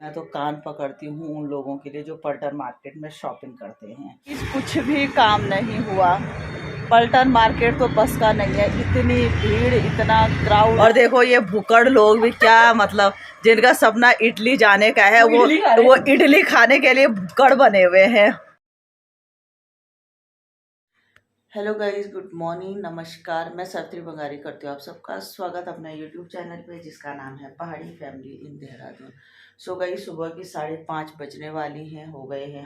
मैं तो कान पकड़ती हूँ उन लोगों के लिए जो पलटन मार्केट में शॉपिंग करते हैं। कुछ भी काम नहीं हुआ। पलटन मार्केट तो बस का नहीं है, इतनी भीड़, इतना क्राउड। और देखो ये भुक्कड़ लोग भी क्या मतलब, जिनका सपना इडली जाने का है वो इडली खाने के लिए भुक्कड़ बने हुए हैं। हेलो गाइस, गुड मॉर्निंग, नमस्कार। मैं सरत्री बंगारी करती हूँ आप सबका स्वागत अपने यूट्यूब चैनल पे जिसका नाम है पहाड़ी family in Dehradun. So guys, सुबह की 5:30 बजने वाली हैं, हो गए हैं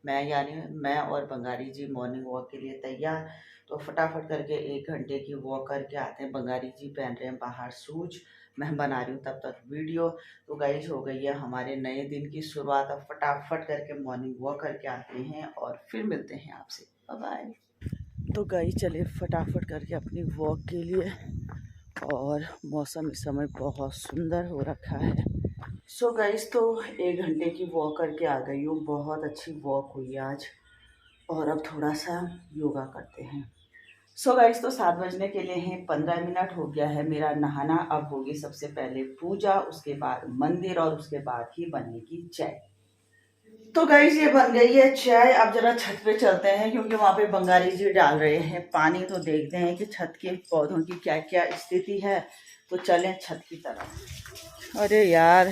मैं और बंगारी जी मॉर्निंग वॉक के लिए तैयार। तो फटाफट करके 1 घंटे की वॉक करके आते हैं। बंगारी जी पहन रहे हैं बाहर शूज, मैं बना रही हूँ तब तक वीडियो। तो गाइस हो गई है हमारे नए दिन की शुरुआत। अब फटाफट करके मॉर्निंग वॉक करके आते हैं और फिर मिलते हैं आपसे। Bye bye. तो गई चले फटाफट करके अपनी वॉक के लिए। और मौसम इस समय बहुत सुंदर हो रखा है। सो गाइस, तो 1 घंटे की वॉक करके आ गई हूँ। बहुत अच्छी वॉक हुई आज। और अब थोड़ा सा योगा करते हैं। सो गाइस, तो 7 बजने के लिए हैं, 15 मिनट हो गया है मेरा नहाना। अब होगी सबसे पहले पूजा, उसके बाद मंदिर और उसके बाद ही बनेगी चाय। तो गाइस ये बन गई है चाय। अब जरा छत पे चलते हैं क्योंकि वहाँ पे बंगाली जी डाल रहे हैं पानी। तो देखते हैं कि छत के पौधों की क्या क्या स्थिति है। तो चलें छत की तरफ। अरे यार,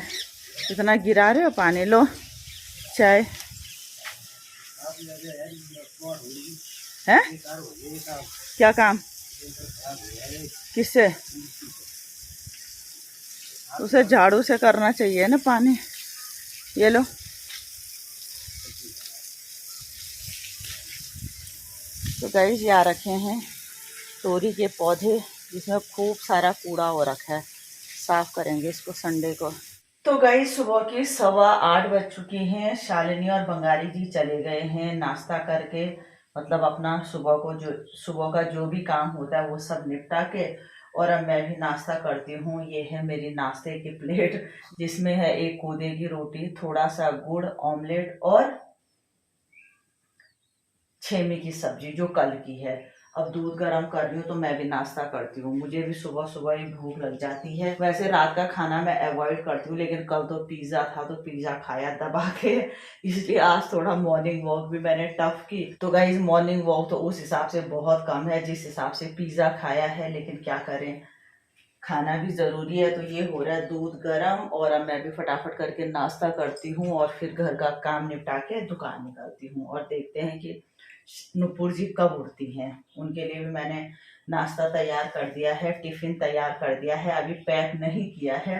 इतना गिरा रहे हो पानी। लो चाय है। क्या काम? किससे? उसे झाड़ू से करना चाहिए ना पानी। ये लो। तो गाइस यहाँ रखे हैं तोरी के पौधे, जिसमें खूब सारा कूड़ा हो रखा है। साफ करेंगे इसको संडे को। तो गाइस सुबह की 8:15 बज चुकी हैं। शालिनी और बंगाली जी चले गए हैं नाश्ता करके, मतलब अपना सुबह का जो भी काम होता है वो सब निपटा के। और अब मैं भी नाश्ता करती हूँ। ये है मेरी नाश्ते की प्लेट, जिसमें है एक कोदे की रोटी, थोड़ा सा गुड़, ऑमलेट और छेमी की सब्जी जो कल की है। अब दूध गर्म कर रही हूँ तो मैं भी नाश्ता करती हूँ। मुझे भी सुबह सुबह ही भूख लग जाती है। वैसे रात का खाना मैं अवॉइड करती हूँ, लेकिन कल तो पिज्जा था तो पिज्जा खाया दबा के, इसलिए आज थोड़ा मॉर्निंग वॉक भी मैंने टफ की। तो गाइस मॉर्निंग वॉक तो उस हिसाब से बहुत कम है जिस हिसाब से पिज्जा खाया है, लेकिन क्या करें, खाना भी जरूरी है। तो ये हो रहा है दूध गर्म। और अब मैं भी फटाफट करके नाश्ता करती हूँ और फिर घर का काम निपटा के दुकान निकलती हूँ। और देखते हैं कि नुपुर जी कब उठती हैं। उनके लिए भी मैंने नाश्ता तैयार कर दिया है, टिफिन तैयार कर दिया है, अभी पैक नहीं किया है।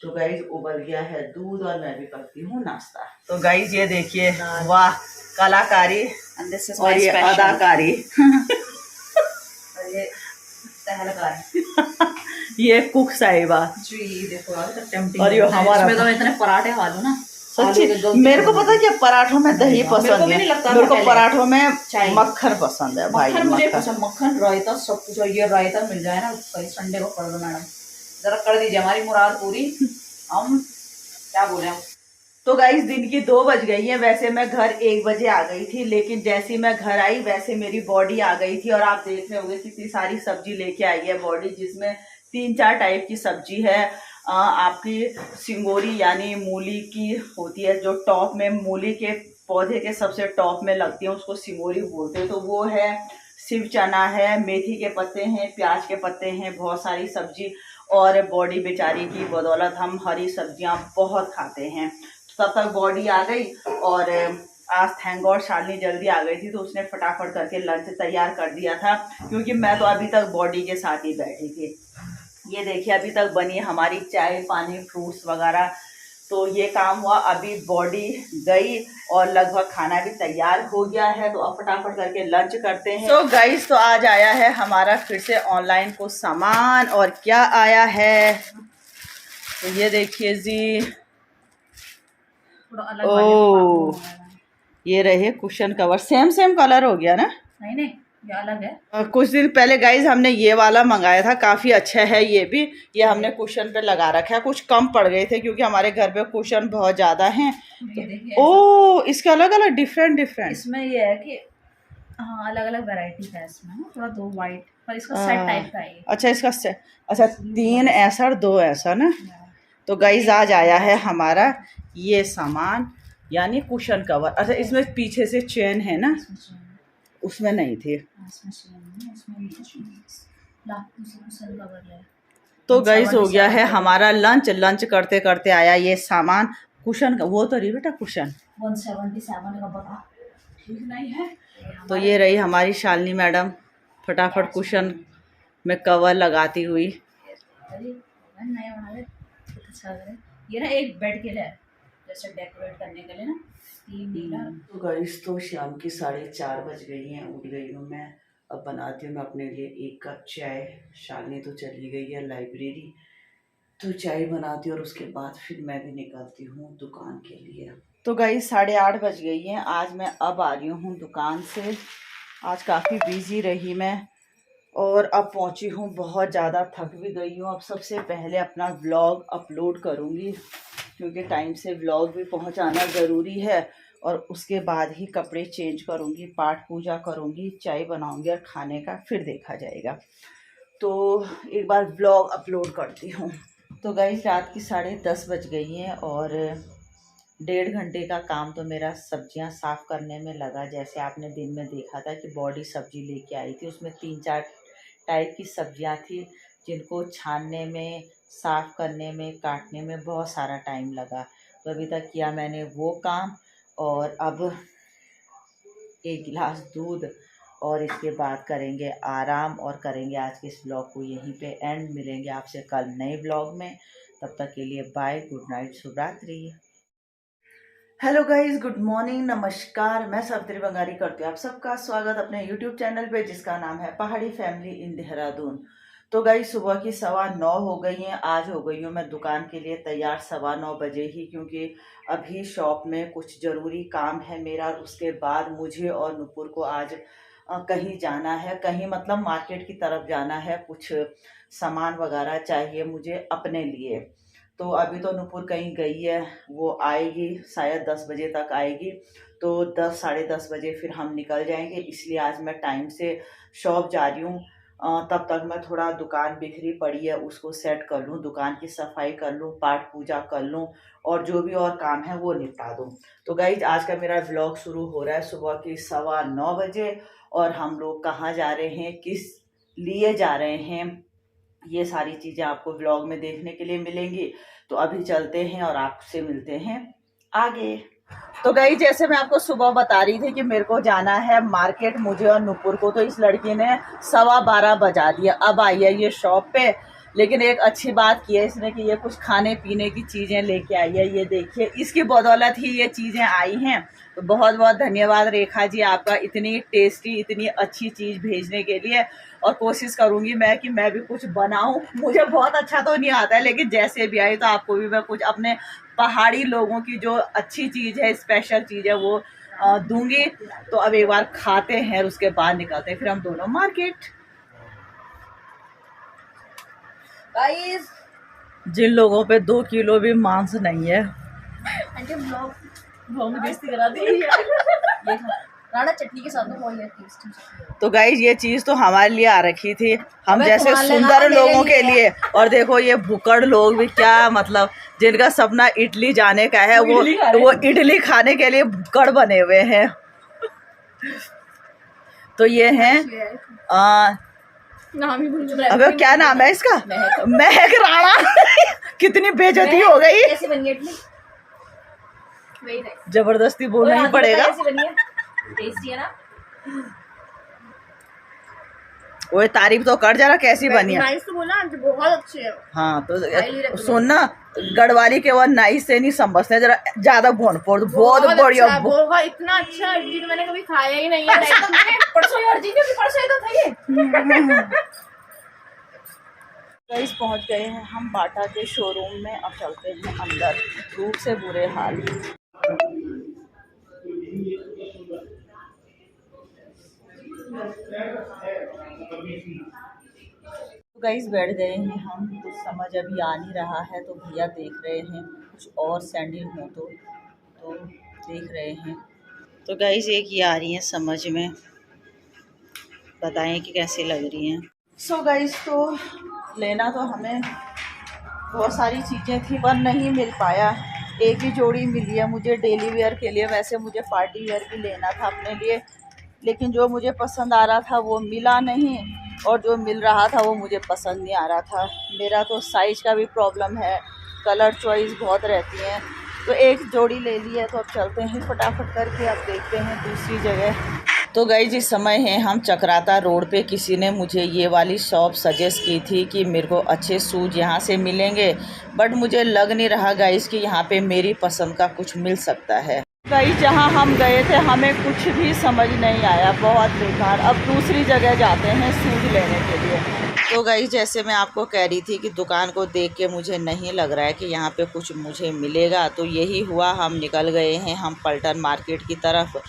तो गाइज उबल गया है दूध और मैं भी करती हूँ नाश्ता। तो गाइज ये देखिए, वाह कलाकारी और ये अदाकारी ये कुक साहिबा जी। देखो और ये हमारा तो इतने पराठे खा लो ना सच्ची। मेरे को पता है क्या, पराठों में दही पसंद है। मेरे को पराठों में मक्खन पसंद है भाई। मुझे पसंद मक्खन, रायता, सब कुछ। ये रायता मिल जाए ना संडे को कर दो मैडम, जरा कर दीजिए हमारी मुराद पूरी। हम क्या बोले। तो गाइस दिन की 2 बज गई है। वैसे मैं घर 1 बजे आ गई थी, लेकिन जैसे मैं घर आई वैसे मेरी बॉडी आ गई थी। और आप देख रहे होंगे कितनी सारी सब्जी लेके आई है बॉडी, जिसमें 3-4 टाइप की सब्जी है। आपकी सिंगोरी यानी मूली की होती है, जो टॉप में मूली के पौधे के सबसे टॉप में लगती है, उसको सिंगोरी बोलते हैं। तो वो है, शिव चना है, मेथी के पत्ते हैं, प्याज के पत्ते हैं, बहुत सारी सब्जी। और बॉडी बेचारी की बदौलत हम हरी सब्जियां बहुत खाते हैं। तब तक बॉडी आ गई। और आज थैंक गॉड शालिनी जल्दी आ गई थी, तो उसने फटाफट करके लंच तैयार कर दिया था, क्योंकि मैं तो अभी तक बॉडी के साथ ही बैठी थी। ये देखिए अभी तक बनी हमारी चाय पानी फ्रूट्स वगैरह। तो ये काम हुआ, अभी बॉडी गई और लगभग खाना भी तैयार हो गया है। तो अब फटाफट करके लंच करते हैं। तो गाइस, तो आज आया है हमारा फिर से ऑनलाइन कुछ सामान। और क्या आया है तो ये देखिए जी। ओ, ये रहे कुशन कवर। सेम कलर हो गया ना? नहीं ये अलग है। कुछ दिन पहले गाइज हमने ये वाला मंगाया था, काफी अच्छा है ये भी। ये हमने कुशन पे लगा रखा है। कुछ कम पड़ गए थे क्योंकि हमारे घर पे कुशन बहुत ज्यादा हैं। तो ओ, इसके अलग अलग डिफरेंट इसमें ये है कि हाँ अलग अलग वैरायटी है इसमें, थोड़ा 2 वाइट पर इसका सेट टाइप का है। अच्छा इसका सेट, अच्छा 3 ऐसा और 2 ऐसा ना। तो गाइस आज आया है हमारा ये सामान, यानी कुशन कवर। अच्छा, इसमें पीछे से चेन है ना, उसमें नहीं थे। तो गाइस हो गया है हमारा लंच करते करते आया ये सामान कुशन का। वो तो रही बेटा कुशन 177 का बता, ठीक नहीं है। तो ये रही हमारी शालिनी मैडम फटाफट कुशन में कवर लगाती हुई। ये ना एक बेड के लिए जैसे डेकोरेट करने के लिए ना, तीन नीला। तो गाइस तो शाम की 4:30 बज गई हैं, उठ गई हूँ मैं। अब बनाती हूँ मैं अपने लिए एक कप चाय। शालिनी तो चली गई है लाइब्रेरी, तो चाय बनाती हूँ और उसके बाद फिर मैं भी निकलती हूँ दुकान के लिए। तो गाइस 8:30 बज गई हैं। आज मैं अब आ रही हूँ दुकान से। आज काफ़ी बिजी रही मैं और अब पहुँची हूँ, बहुत ज़्यादा थक भी गई हूँ। अब सबसे पहले अपना व्लॉग अपलोड करूँगी क्योंकि टाइम से व्लॉग भी पहुँचाना ज़रूरी है, और उसके बाद ही कपड़े चेंज करूँगी, पाठ पूजा करूँगी, चाय बनाऊँगी और खाने का फिर देखा जाएगा। तो एक बार व्लॉग अपलोड करती हूँ। तो गाइस रात की 10:30 बज गई हैं और 1.5 घंटे का काम तो मेरा सब्जियां साफ़ करने में लगा। जैसे आपने दिन में देखा था कि बॉडी सब्जी लेके आई थी, उसमें 3-4 टाइप की सब्जियां थी जिनको छानने में, साफ़ करने में, काटने में बहुत सारा टाइम लगा। तो अभी तक किया मैंने वो काम, और अब 1 गिलास दूध, और इसके बाद करेंगे आराम और करेंगे आज के इस ब्लॉग को यहीं पे एंड। मिलेंगे आपसे कल नए ब्लॉग में, तब तक के लिए बाय, गुड नाइट, शुभ रात्रि। हेलो गाइस, गुड मॉर्निंग, नमस्कार। मैं सवित्री बंगारी करती हूँ आप सबका स्वागत अपने यूट्यूब चैनल पे जिसका नाम है पहाड़ी फैमिली इन देहरादून। तो गाइस सुबह की 9:15 हो गई हैं। आज हो गई हूँ मैं दुकान के लिए तैयार 9:15 बजे ही, क्योंकि अभी शॉप में कुछ ज़रूरी काम है मेरा। उसके बाद मुझे और नुपुर को आज कहीं जाना है, कहीं मतलब मार्केट की तरफ जाना है। कुछ सामान वगैरह चाहिए मुझे अपने लिए। तो अभी तो नुपुर कहीं गई है, वो आएगी शायद 10 बजे तक आएगी। तो 10 साढ़े 10 बजे फिर हम निकल जाएंगे, इसलिए आज मैं टाइम से शॉप जा रही हूँ। तब तक मैं थोड़ा दुकान बिखरी पड़ी है उसको सेट कर लूँ, दुकान की सफाई कर लूँ, पाठ पूजा कर लूँ, और जो भी और काम है वो निपटा दूँ। तो गाइज आज का मेरा व्लॉग शुरू हो रहा है सुबह की 9:15 बजे। और हम लोग कहाँ जा रहे हैं, किस लिए जा रहे हैं, ये सारी चीज़ें आपको व्लॉग में देखने के लिए मिलेंगी। तो अभी चलते हैं और आपसे मिलते हैं आगे। तो गई जैसे मैं आपको सुबह बता रही थी कि मेरे को जाना है मार्केट, मुझे और नुपुर को। तो इस लड़की ने 12:15 बजा दिया, अब आई है ये शॉप पे। लेकिन एक अच्छी बात की है इसने कि ये कुछ खाने पीने की चीज़ें लेके आई है। ये देखिए, इसकी बदौलत ही ये चीज़ें आई हैं। तो बहुत बहुत धन्यवाद रेखा जी आपका, इतनी टेस्टी, इतनी अच्छी चीज़ भेजने के लिए। और कोशिश करूंगी मैं कि मैं भी कुछ बनाऊं। मुझे बहुत अच्छा तो नहीं आता है, लेकिन जैसे भी आई तो आपको भी मैं कुछ अपने पहाड़ी लोगों की जो अच्छी चीज़ है, स्पेशल चीज़ है, वो दूंगी। तो अब एक बार खाते हैं और उसके बाद निकलते हैं फिर हम दोनों मार्केट। गाइस जिन लोगों पे 2 किलो भी मांस नहीं है, ब्लॉग में बेइज्जती करा दी है। राणा चटनी के साथ में बहुत टेस्टी। तो गाइस ये चीज तो हमारे लिए आ रखी थी, हम जैसे सुंदर लोगों के लिए। और देखो ये भुक्कड़ लोग भी, क्या मतलब, जिनका सपना इडली जाने का है, वो इडली खाने के लिए भुक्कड़ बने हुए हैं। तो ये हैं नाम ही भूल। अबे क्या नाम है इसका, महक राणा। कितनी बेइज्जती हो गई। कैसी बनी इडली? जबरदस्ती बोलना ही पड़ेगा। टेस्टी है ना? वो तारीफ तो कर जरा, कैसी बनी है? नाइस तो बोला, बहुत अच्छी है। हाँ तो सुनना, गढ़वाली के वो नाइस से नहीं समझते, जरा ज्यादा भोनपोर बहुत बढ़िया। इतना अच्छा इडली तो मैंने कभी खाया ही नहीं है। परसों ही तो था ये। गाइस पहुंच गए हैं हम बाटा के शोरूम में। अब चलते हैं अंदर, धूप से बुरे हाल। गाइस बैठ गए हैं हम, कुछ समझ अभी आ नहीं रहा है। तो भैया देख रहे हैं कुछ और सैंडल हो तो देख रहे हैं। तो गाइस एक ये आ रही हैं समझ में, बताएं कि कैसी लग रही हैं। सो गाइस तो लेना तो हमें बहुत सारी चीज़ें थी पर नहीं मिल पाया। एक ही जोड़ी मिली है मुझे डेली वेयर के लिए। वैसे मुझे पार्टी वेयर भी लेना था अपने लिए, लेकिन जो मुझे पसंद आ रहा था वो मिला नहीं, और जो मिल रहा था वो मुझे पसंद नहीं आ रहा था। मेरा तो साइज़ का भी प्रॉब्लम है, कलर चॉइस बहुत रहती हैं। तो एक जोड़ी ले ली है, तो अब चलते हैं फटाफट करके, अब देखते हैं दूसरी जगह। तो गाइस इस समय है हम चक्राता रोड पे। किसी ने मुझे ये वाली शॉप सजेस्ट की थी कि मेरे को अच्छे शूज़ यहाँ से मिलेंगे, बट मुझे लग नहीं रहा गाइस कि यहाँ पे मेरी पसंद का कुछ मिल सकता है। गाइस जहाँ हम गए थे हमें कुछ भी समझ नहीं आया, बहुत बेकार। अब दूसरी जगह जाते हैं शूज़ लेने के लिए। तो गाइस जैसे मैं आपको कह रही थी कि दुकान को देख के मुझे नहीं लग रहा है कि यहाँ पे कुछ मुझे मिलेगा, तो यही हुआ। हम निकल गए हैं हम पलटन मार्केट की तरफ।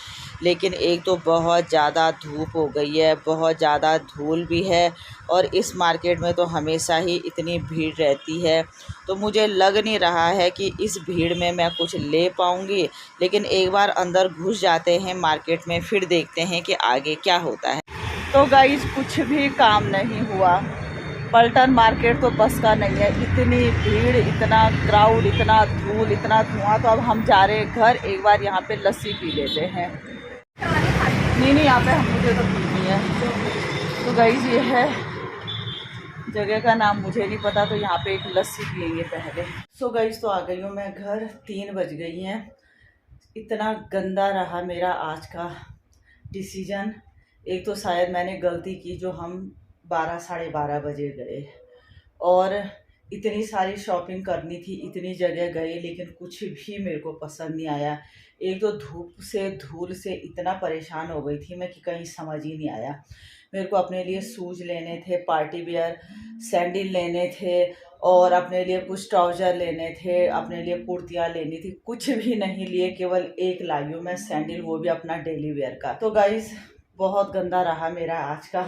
लेकिन एक तो बहुत ज़्यादा धूप हो गई है, बहुत ज़्यादा धूल भी है, और इस मार्केट में तो हमेशा ही इतनी भीड़ रहती है। तो मुझे लग नहीं रहा है कि इस भीड़ में मैं कुछ ले पाऊँगी। लेकिन एक बार अंदर घुस जाते हैं मार्केट में, फिर देखते हैं कि आगे क्या होता है। तो गाइस कुछ भी काम नहीं हुआ। पलटन मार्केट तो बस का नहीं है, इतनी भीड़, इतना क्राउड, इतना धूल, इतना धुआं। तो अब हम जा रहे हैं घर। एक बार यहाँ पे लस्सी पी लेते हैं। नहीं यहाँ पे मुझे तो पीनी है। तो गाइस ये है, जगह का नाम मुझे नहीं पता, तो यहाँ पे एक लस्सी पियेंगे पहले। सो गाइस तो आ गई हूँ मैं घर, 3 बज गई हैं। इतना गंदा रहा मेरा आज का डिसीजन। एक तो शायद मैंने गलती की जो हम 12 साढ़े 12 बजे गए, और इतनी सारी शॉपिंग करनी थी, इतनी जगह गए, लेकिन कुछ भी मेरे को पसंद नहीं आया। एक तो धूप से धूल से इतना परेशान हो गई थी मैं कि कहीं समझ ही नहीं आया। मेरे को अपने लिए शूज़ लेने थे, पार्टी वियर सैंडल लेने थे, और अपने लिए कुछ ट्राउज़र लेने थे, अपने लिए कुर्तियाँ लेनी थी। कुछ भी नहीं लिए, केवल एक लाई हूँ मैं सैंडल, वो भी अपना डेली वेयर का। तो गाइस बहुत गंदा रहा मेरा आज का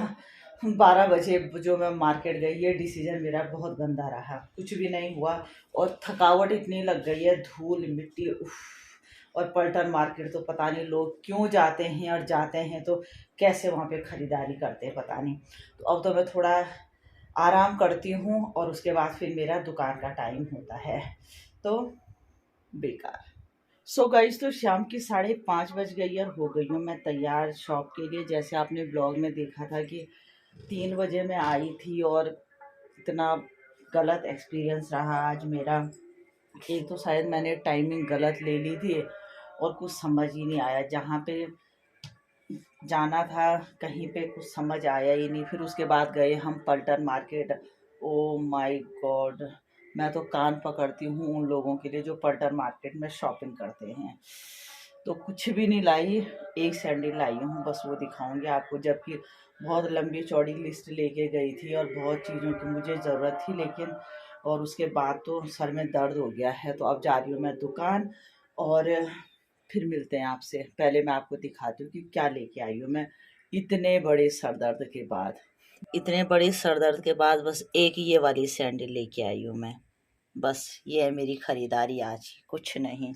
12 बजे जो मैं मार्केट गई, ये डिसीजन मेरा बहुत गंदा रहा। कुछ भी नहीं हुआ, और थकावट इतनी लग गई है, धूल मिट्टी, उफ। और पलटन मार्केट तो पता नहीं लोग क्यों जाते हैं, और जाते हैं तो कैसे वहाँ पे ख़रीदारी करते हैं पता नहीं। तो अब तो मैं थोड़ा आराम करती हूँ, और उसके बाद फिर मेरा दुकान का टाइम होता है, तो बेकार। सो गाइस तो शाम की 5:30 बज गई और हो गई हूँ मैं तैयार शॉप के लिए। जैसे आपने ब्लॉग में देखा था कि 3 बजे मैं आई थी, और इतना गलत एक्सपीरियंस रहा आज मेरा। एक तो शायद मैंने टाइमिंग गलत ले ली थी, और कुछ समझ ही नहीं आया। जहाँ पे जाना था कहीं पे कुछ समझ आया ही नहीं। फिर उसके बाद गए हम पलटन मार्केट। ओ माय गॉड, मैं तो कान पकड़ती हूँ उन लोगों के लिए जो पलटन मार्केट में शॉपिंग करते हैं। तो कुछ भी नहीं लाई, एक सैंडल लाई हूँ बस, वो दिखाऊंगी आपको। जबकि बहुत लंबी चौड़ी लिस्ट लेके गई थी, और बहुत चीज़ों की मुझे ज़रूरत थी, लेकिन और उसके बाद तो सर में दर्द हो गया है। तो अब जा रही हूँ मैं दुकान, और फिर मिलते हैं आपसे। पहले मैं आपको दिखाती हूँ कि क्या लेके आई हूँ मैं इतने बड़े सर दर्द के बाद। इतने बड़े सर दर्द के बाद बस एक ये वाली सैंडल लेके आई हूँ मैं। बस ये है मेरी ख़रीदारी आज, कुछ नहीं।